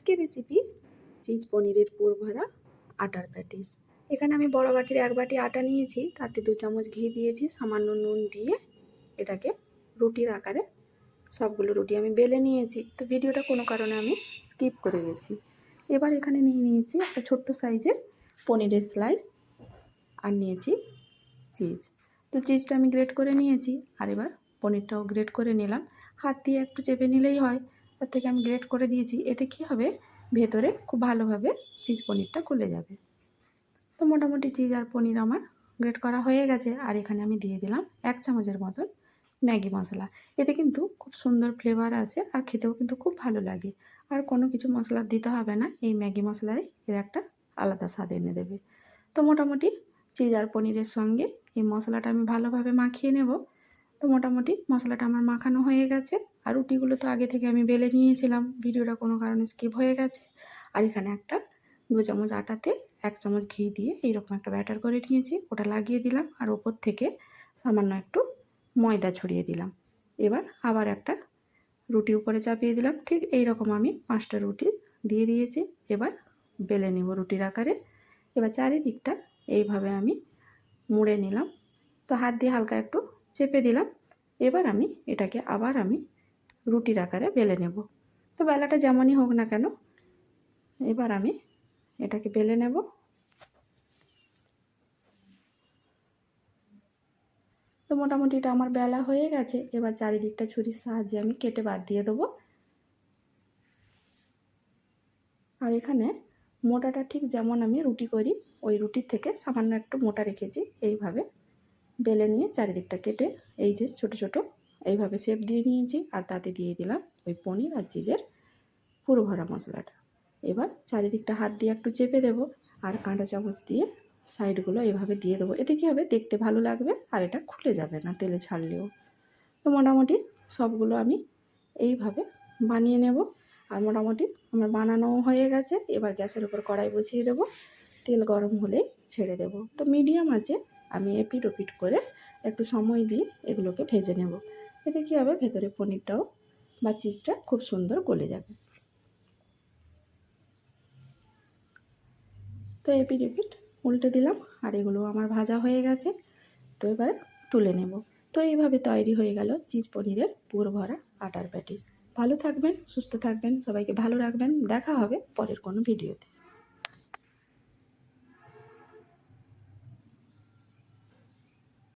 আজকের recipe cheese পনিরের পুর ভরা আটার প্যাটিস। এখানে আমি বড় বাটির 1 বাটি আটা নিয়েছি, তাতে 2 চামচ ঘি দিয়েছি, সামান্য নুন দিয়ে এটাকে রুটির আকারে সবগুলো রুটি আমি বেলে নিয়েছি। তো ভিডিওটা কোনো কারণে আমি স্কিপ করে গেছি। এবার এখানে নিয়েছি একটা ছোট্ট সাইজের পনিরের স্লাইস আর নিয়েছি চিজ। তো চিজটা আমি গ্রেট করে নিয়েছি আর এবার পনিরটাও গ্রেট করে নিলাম। হাত দিয়ে একটু চেপে নিলেই হয়, তার থেকে আমি গ্রেট করে দিয়েছি। এতে কী হবে, ভেতরে খুব ভালোভাবে চিজ পনিরটা গলে যাবে। তো মোটামুটি চিজ আর পনির আমার গ্রেট করা হয়ে গেছে। আর এখানে আমি দিয়ে দিলাম 1 চামচের মতন ম্যাগি মশলা। এতে কিন্তু খুব সুন্দর ফ্লেভার আসে আর খেতেও কিন্তু খুব ভালো লাগে। আর কোনো কিছু মশলা দিতে হবে না, এই ম্যাগি মশলাই এর একটা আলাদা স্বাদ এনে দেবে। তো মোটামুটি চিজ আর পনিরের সঙ্গে এই মশলাটা আমি ভালোভাবে মাখিয়ে নেব। তো মোটামুটি মশলাটা আমার মাখানো হয়ে গেছে। আর রুটিগুলো তো আগে থেকে আমি বেলে নিয়েছিলাম, ভিডিওটা কোনো কারণে স্কিপ হয়ে গেছে। আর এখানে একটা 2 চামচ আটাতে 1 চামচ ঘি দিয়ে এইরকম একটা ব্যাটার করে নিয়েছি, ওটা লাগিয়ে দিলাম। আর ওপর থেকে সামান্য একটু ময়দা ছড়িয়ে দিলাম। এবার আবার একটা রুটি উপরে চাপিয়ে দিলাম। ঠিক এইরকম আমি 5টা রুটি দিয়ে দিয়েছি। এবার বেলে নিব রুটির আকারে। এবার চারিদিকটা এইভাবে আমি মুড়ে নিলাম। তো হাত দিয়ে হালকা একটু চেপে দিলাম। এবার আমি এটাকে আবার আমি রুটির আকারে বেলে নেব। তো বেলাটা যেমনই হোক না কেন, এবার আমি এটাকে বেলে নেব। তো মোটামুটি এটা আমার বেলা হয়ে গেছে। এবার চারিদিকটা ছুরির সাহায্যে আমি কেটে বাদ দিয়ে দেবো। আর এখানে মোটাটা ঠিক যেমন আমি রুটি করি, ওই রুটির থেকে সামান্য একটু মোটা রেখেছি। এইভাবে বেলে নিয়ে চারিদিকটা কেটে এই যে ছোট ছোট এইভাবে শেপ দিয়ে নিয়েছি। আর তাতে দিয়ে দিলাম ওই পনির আর চিজের পুরো ভরা মশলাটা। এবার চারিদিকটা হাত দিয়ে একটু চেপে দেবো আর কাঁটা চামচ দিয়ে সাইডগুলো এভাবে দিয়ে দেবো। এতে কী হবে, দেখতে ভালো লাগবে আর এটা খুলে যাবে না তেলে ছাড়লেও। তো মোটামুটি সবগুলো আমি এইভাবে বানিয়ে নেব। আর মোটামুটি আমার বানানোও হয়ে গেছে। এবার গ্যাসের উপর কড়াই বসিয়ে দেবো, তেল গরম হলে ছেড়ে দেব। তো মিডিয়াম আঁচে আমি এপিট ওপিট করে একটু সময় দিয়ে এগুলোকে ভেজে নেব। এতে কী হবে, ভেতরে পনিরটাও বা চিজটা খুব সুন্দর গলে যাবে। তো এপিট এপিট উল্টে দিলাম আর এগুলো আমার ভাজা হয়ে গেছে। তো এবার তুলে নেব। তো এইভাবে তৈরি হয়ে গেল চিজ পনিরের পুর ভরা আটার প্যাটিস। ভালো থাকবেন, সুস্থ থাকবেন, সবাইকে ভালো রাখবেন। দেখা হবে পরের কোনো ভিডিওতে।